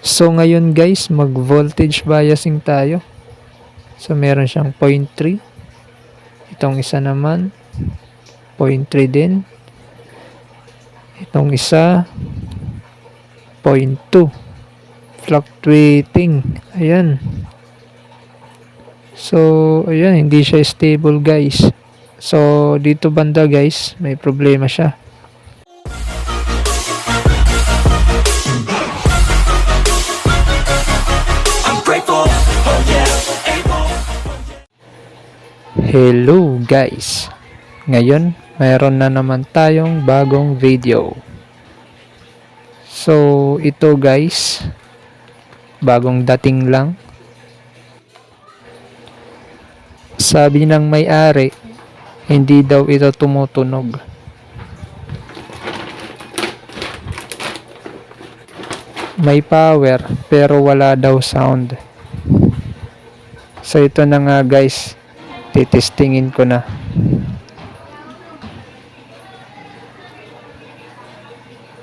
So ngayon guys, mag voltage biasing tayo. So meron siyang 0.3. Itong isa naman 0.3 din. Itong isa 0.2. Fluctuating. Ayan. So ayan, hindi siya stable guys. So dito banda guys, may problema siya. Hello guys! Ngayon, mayroon na naman tayong bagong video. So, ito guys, bagong dating lang. Sabi ng may-ari, hindi daw ito tumutunog. May power, pero wala daw sound. So, ito na nga guys, titestingin ko na.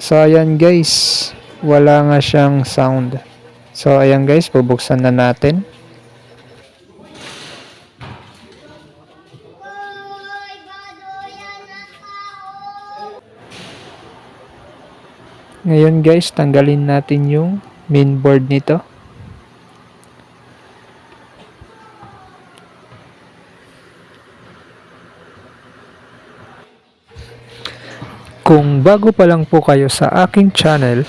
So ayan guys, wala nga siyang sound. So ayan guys, bubuksan na natin. Ngayon guys, tanggalin natin yung mainboard nito. Kung bago pa lang po kayo sa aking channel,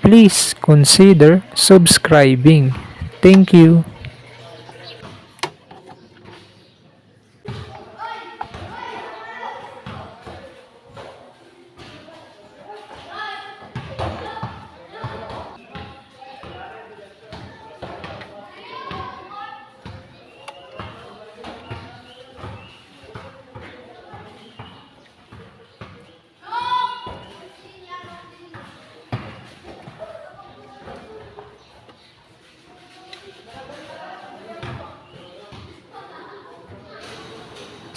please consider subscribing. Thank you.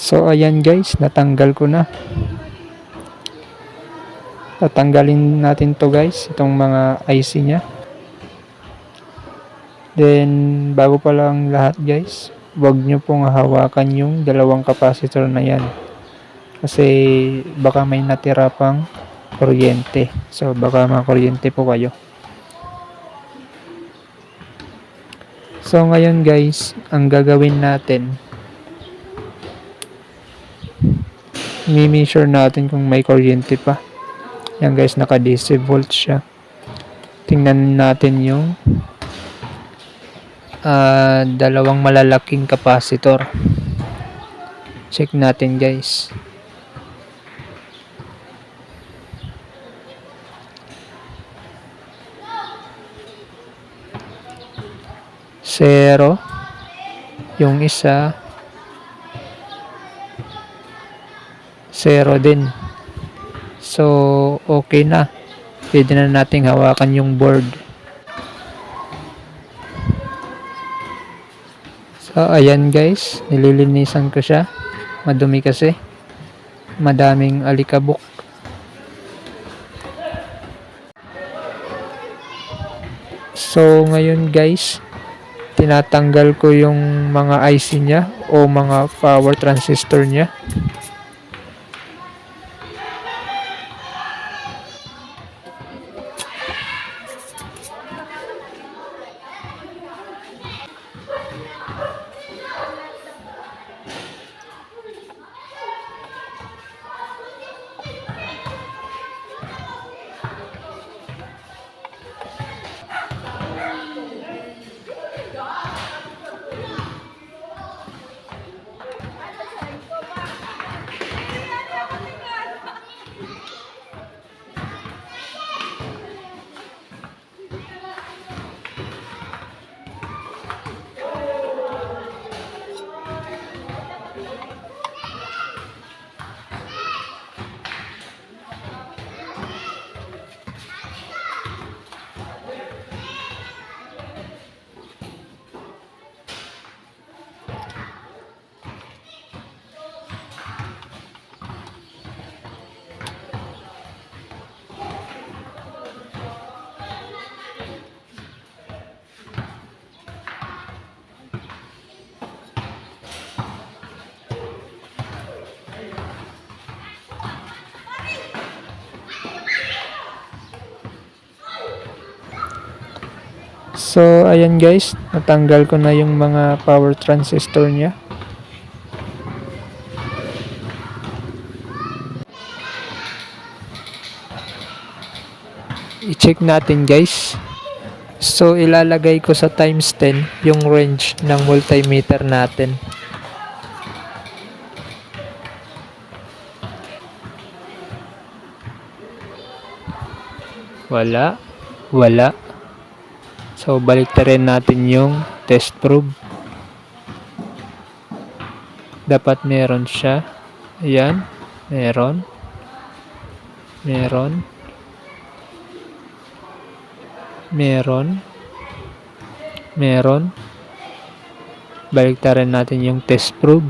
So ayan guys, natanggal ko na. Tatanggalin natin to guys, itong mga IC nya. Then bago pa lang lahat guys, huwag nyo pong hawakan yung dalawang capacitor na yan. Kasi baka may natira pang kuryente. So baka makuryente po kayo. So ngayon guys, ang gagawin natin, i-measure natin kung may kuryente pa. Yan guys, naka DC volts siya. Tingnan natin yung dalawang malalaking capacitor. Check natin guys. Zero. Yung isa 0 din. So, okay na. Pwede na nating hawakan yung board. So, ayan guys. Nililinisan ko siya. Madumi kasi. Madaming alikabok. So, ngayon guys, tinatanggal ko yung mga IC niya o mga power transistor niya. So, ayan guys, natanggal ko na yung mga power transistor niya. I-check natin guys. So, ilalagay ko sa times 10 yung range ng multimeter natin. Wala. Wala. So, baliktarin natin yung test probe. Dapat meron siya. Ayan. Meron. Meron. Meron. Meron. Baliktarin natin yung test probe.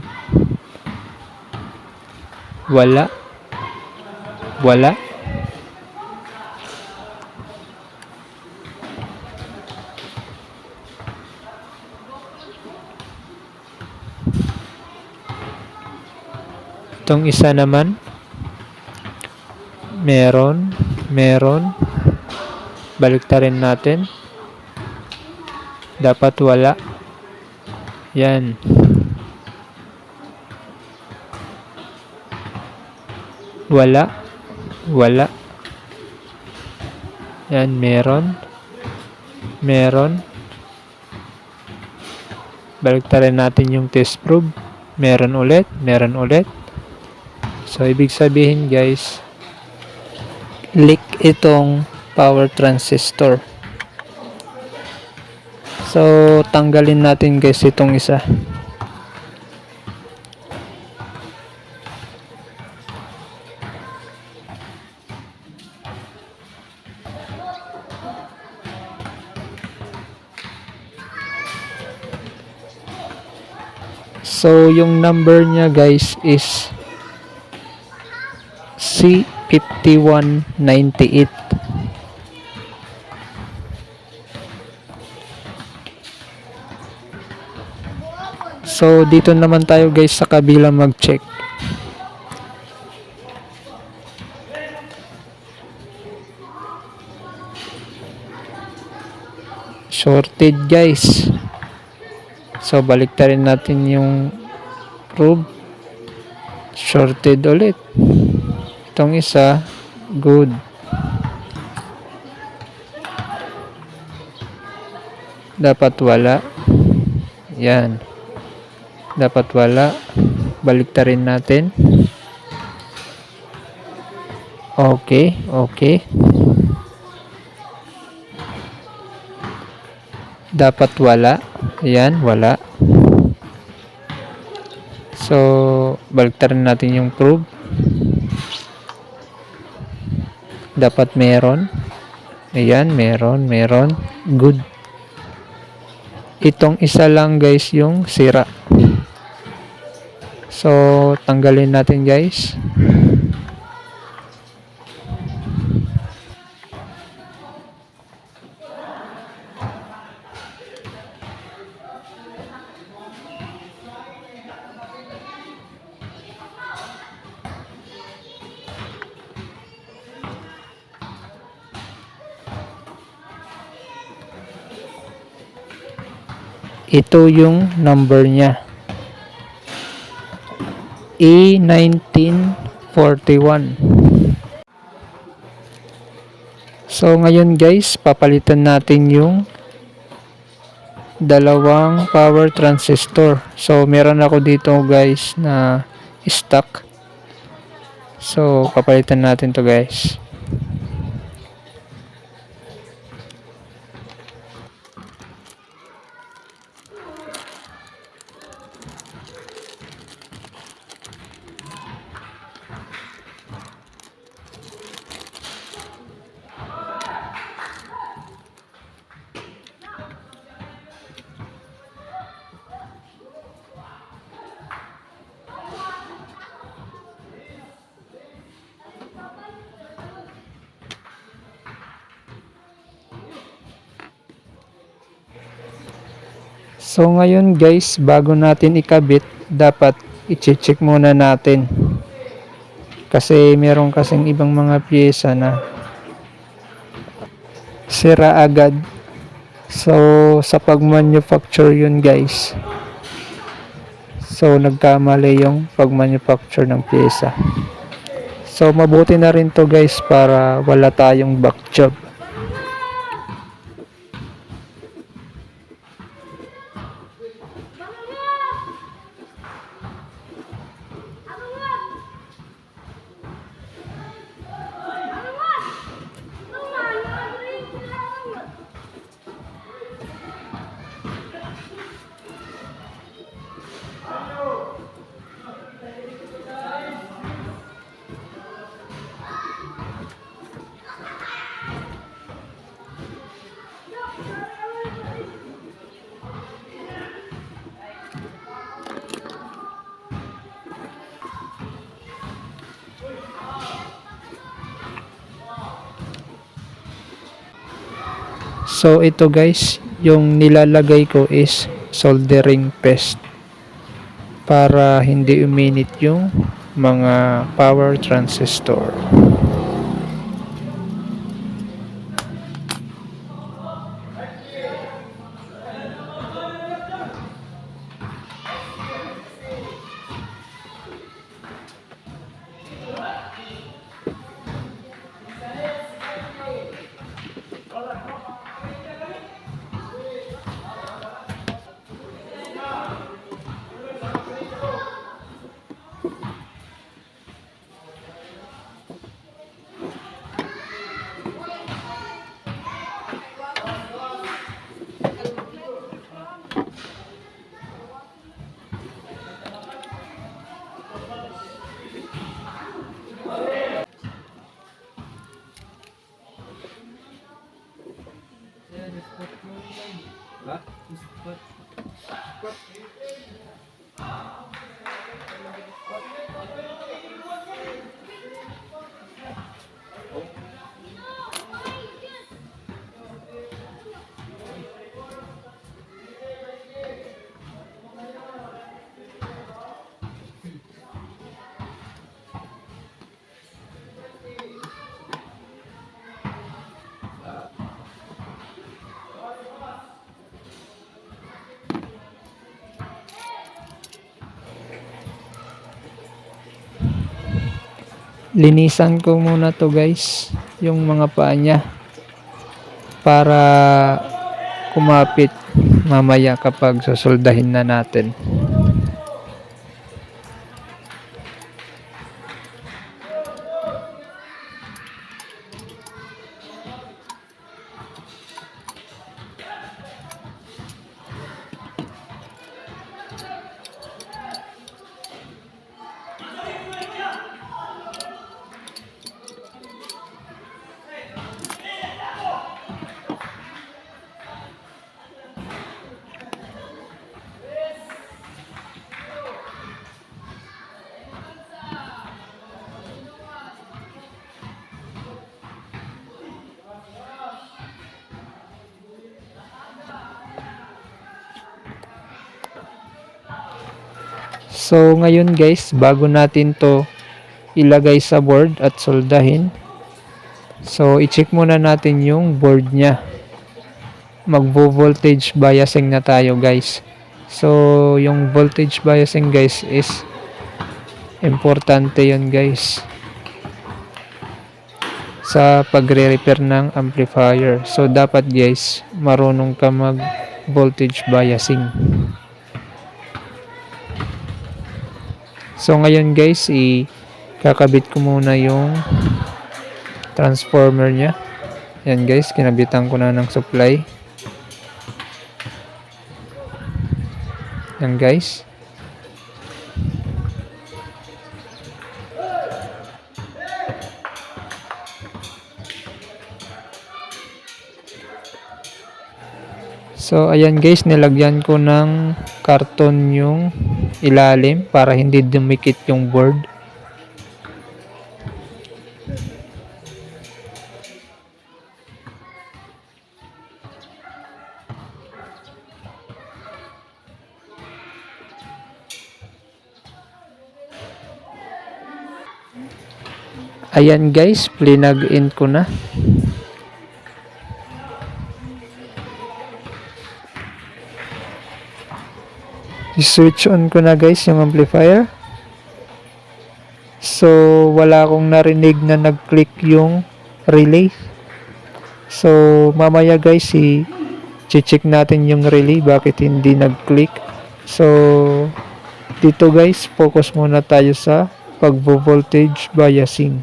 Wala. Wala. Itong isa naman. Meron. Meron. Baliktarin natin. Dapat wala. Yan. Wala. Wala. Yan, meron. Meron. Baliktarin natin yung test probe. Meron ulit. Meron ulit. So, ibig sabihin guys, leak itong power transistor. So, tanggalin natin guys itong isa. So, yung number niya guys is C5198. So, dito naman tayo guys sa kabila mag-check. Shorted guys. So, baliktarin natin yung probe. Shorted ulit. Itong isa, good. Dapat wala. Yan. Dapat wala. Baliktarin natin. Okay, okay. Dapat wala. Ayan, wala. So, baliktarin natin yung probe. Dapat meron. Ayan, meron, meron. Good. Itong isa lang guys yung sira. So, tanggalin natin guys. Ito yung number niya. E1941. So, ngayon guys, papalitan natin yung dalawang power transistor. So, meron ako dito guys na stock. So, papalitan natin to guys. So ngayon guys, bago natin ikabit, dapat i-check muna natin. Kasi meron kasing ibang mga piyesa na sira agad. So, sa pag-manufacture yun guys. So, nagkamali yung pag-manufacture ng pyesa. So, mabuti na rin to guys para wala tayong back job. So, ito guys, yung nilalagay ko is soldering paste para hindi uminit yung mga power transistor. Linisan ko muna to guys, yung mga paa niya para kumapit mamaya kapag susoldahin na natin. So ngayon guys, bago natin to ilagay sa board at soldahin, so i-check muna natin yung board nya. Magvo-voltage biasing na tayo guys. So yung voltage biasing guys is importante yun guys sa pagre-repair ng amplifier. So dapat guys, marunong ka mag voltage biasing. So ngayon guys, kakabit ko muna yung transformer nya. Yan guys, kinabitan ko na ng supply. Yan guys. So ayan guys, nilagyan ko ng karton yung ilalim para hindi dumikit yung board. Ayan guys, plinag in ko na. I-switch on ko na guys yung amplifier. So, wala akong narinig na nag-click yung relay. So, mamaya guys, i-check natin yung relay, bakit hindi nag-click. So, dito guys, focus muna tayo sa pag-voltage biasing.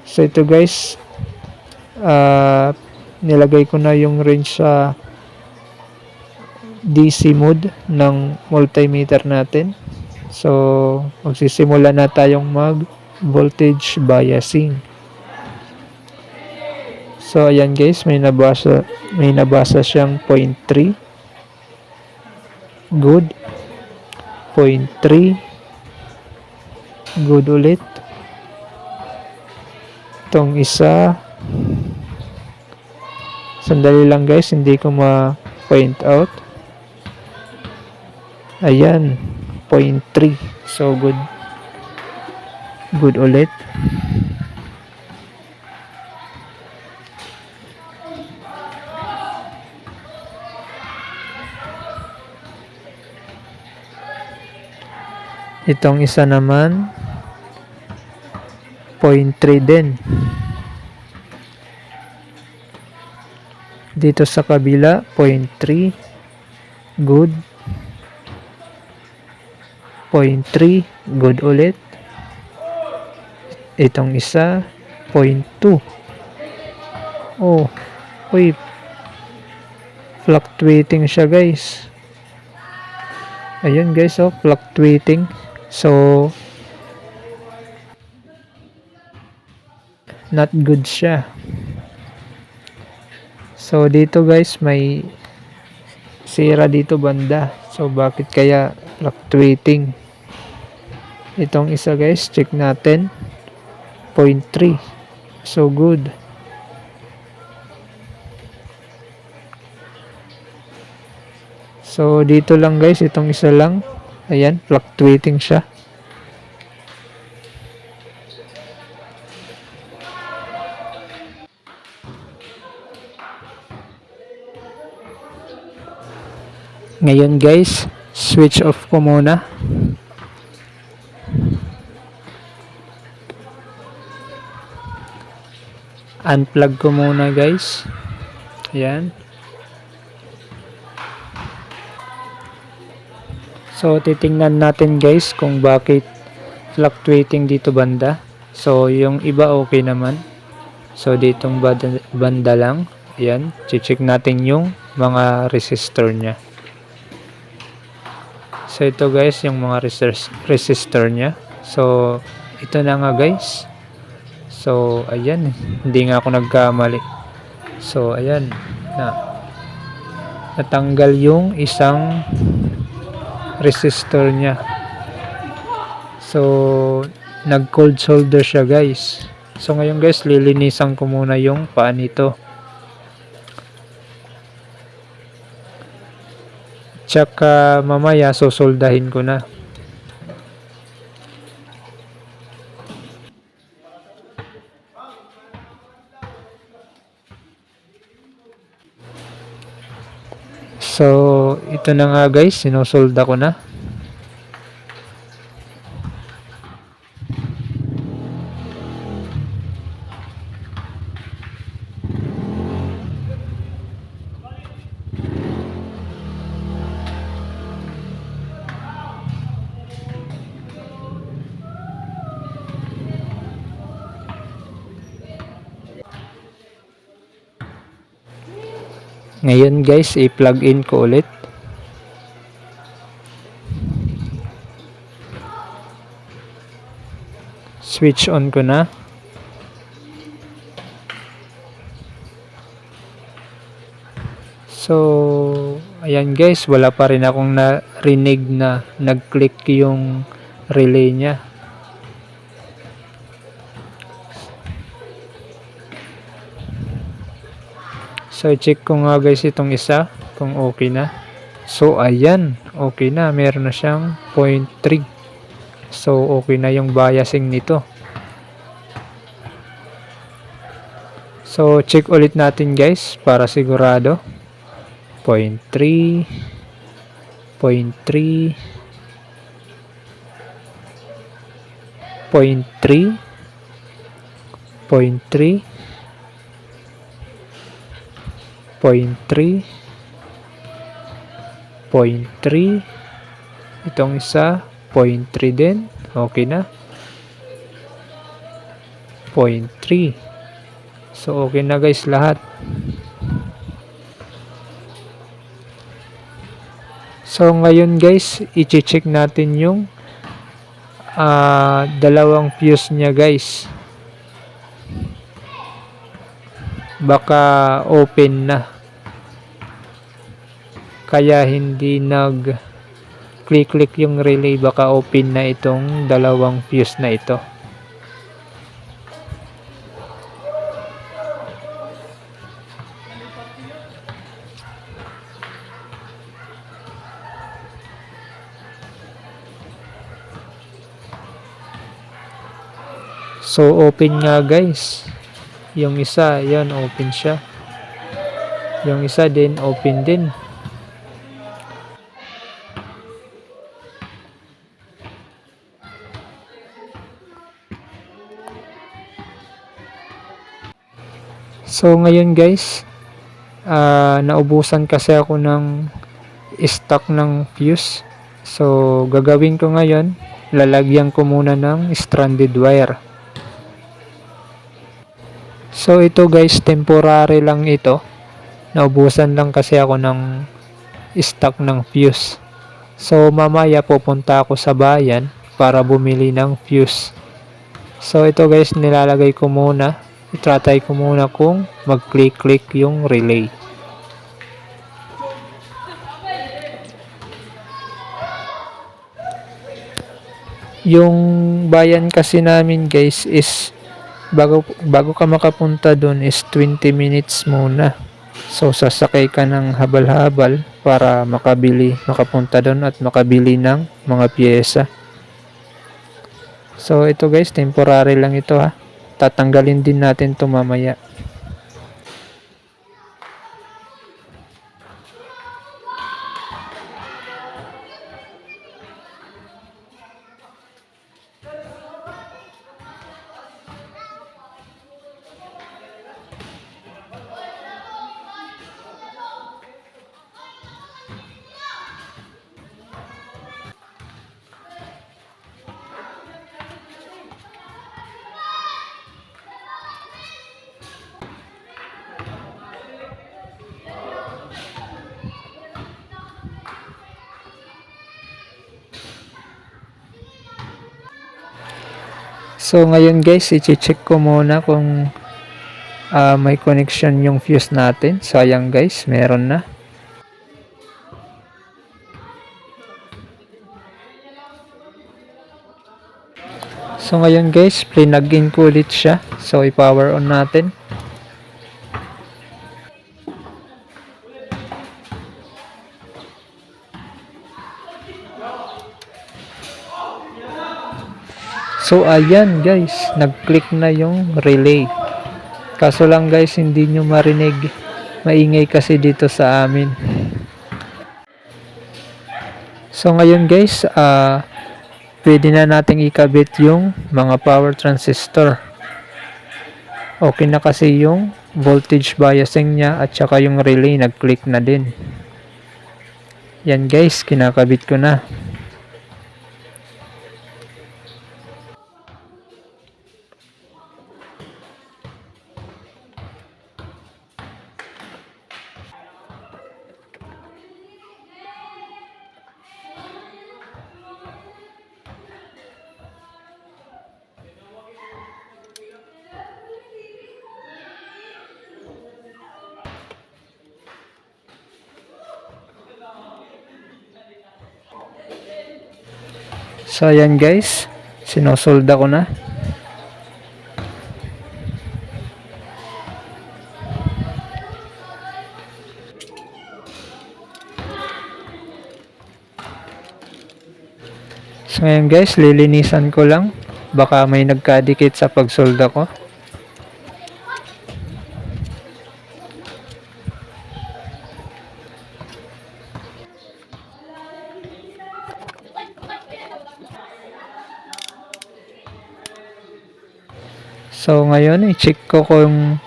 So, ito guys, nilagay ko na yung range sa DC mode ng multimeter natin. So, magsisimula na tayong mag-voltage biasing. So, ayan guys, may nabasa siyang 0.3. Good. 0.3. Good ulit. Itong isa. Sandali lang guys, hindi ko ma-point out. Ayan. 0.3. So, good. Good ulit. Itong isa naman, 0.3 din. Dito sa kabila, 0.3. Good. 0.3. Good ulit. Itong isa, 0.2. Oh, uy. Fluctuating siya guys. Ayun guys, oh, fluctuating. So, not good siya. So, dito guys, may sira dito banda. So, bakit kaya fluctuating? Itong isa guys, check natin. 0.3. So, good. So, dito lang guys, itong isa lang. Ayan, fluctuating siya. Ngayon guys, switch off ko muna. Unplug ko muna guys. Ayan. So, titingnan natin guys kung bakit fluctuating dito banda. So, yung iba okay naman. So, ditong banda lang. Ayan. Check natin yung mga resistor nya. So, ito guys, yung mga resistor nya. So, ito na nga guys. So, ayan. Hindi nga ako nagkamali. So, ayan. Natanggal yung isang resistor nya. So, nag-cold solder siya guys. So, ngayon guys, lilinisan ko muna yung paa nito. Tsaka mamaya susoldahin ko na. So, ito na nga guys, sinusolda ko na. Ngayon guys, i-plug in ko ulit. Switch on ko na. So, ayan guys, wala pa rin akong narinig na nag-click yung relay nya. So, check ko nga guys itong isa kung okay na. So, ayan, okay na. Meron na siyang 0.3. So, okay na yung biasing nito. So, check ulit natin guys para sigurado. 0.3. 0.3, 0.3, 0.3, 0.3, 0.3. Itong isa, 0.3 din. Okay na. 0.3. So, okay na guys lahat. So, ngayon guys, i-check natin yung dalawang fuse niya guys. Baka open na. Kaya hindi nag-click yung relay. Baka open na itong dalawang fuse na ito. So, open nga guys. Yung isa, yan, open siya. Yung isa din, open din. So, ngayon guys, naubusan kasi ako ng stock ng fuse. So, gagawin ko ngayon, lalagyan ko muna ng stranded wire. So, ito guys, temporary lang ito. Naubusan lang kasi ako ng stock ng fuse. So, mamaya pupunta ako sa bayan para bumili ng fuse. So, ito guys, nilalagay ko muna. I-try ko muna kung mag-click yung relay. Yung bayan kasi namin guys is bago ka makapunta doon is 20 minutes muna. So, sasakay ka ng habal-habal para makapunta doon at makabili ng mga piyesa. So, ito guys, temporary lang ito ha. Tatanggalin din natin ito mamaya. So, ngayon guys, i-check ko muna kung may connection yung fuse natin. So, ayan guys, meron na. So, ngayon guys, plug-in ko ulit siya. So, i-power on natin. So, ayan guys, nag-click na yung relay. Kaso lang guys, hindi nyo marinig. Maingay kasi dito sa amin. So, ngayon guys, pwede na nating ikabit yung mga power transistor. Okay na kasi yung voltage biasing niya at saka yung relay nag-click na din. Yan guys, kinakabit ko na. So, ayan guys, sinosolda ko na. So, ayan guys, lilinisan ko lang. Baka may nagkadikit sa pagsolda ko. So ngayon i-check ko kung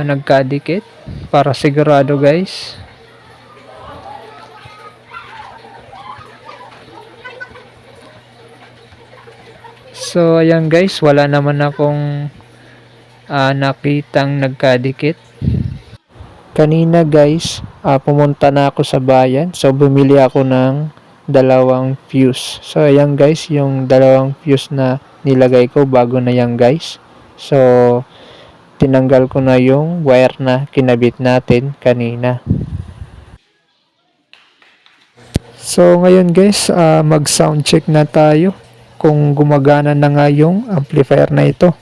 nagkadikit para sigurado guys. So ayan guys, wala naman akong nakitang nagkadikit. Kanina guys, pumunta na ako sa bayan. So bumili ako ng dalawang fuse. So ayan guys, yung dalawang fuse na nilagay ko bago na yan guys. So tinanggal ko na yung wire na kinabit natin kanina. So ngayon guys, mag sound check na tayo kung gumagana na nga yung amplifier na ito.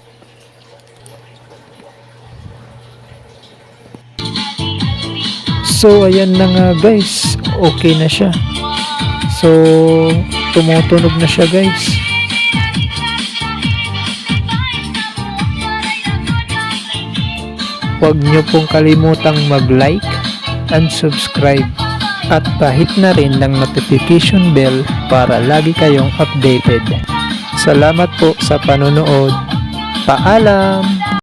So ayan na nga guys, okay na siya. So tumutunog na siya guys. Huwag nyo pong kalimutang mag-like and subscribe at pahit na rin ng notification bell para lagi kayong updated. Salamat po sa panonood. Paalam!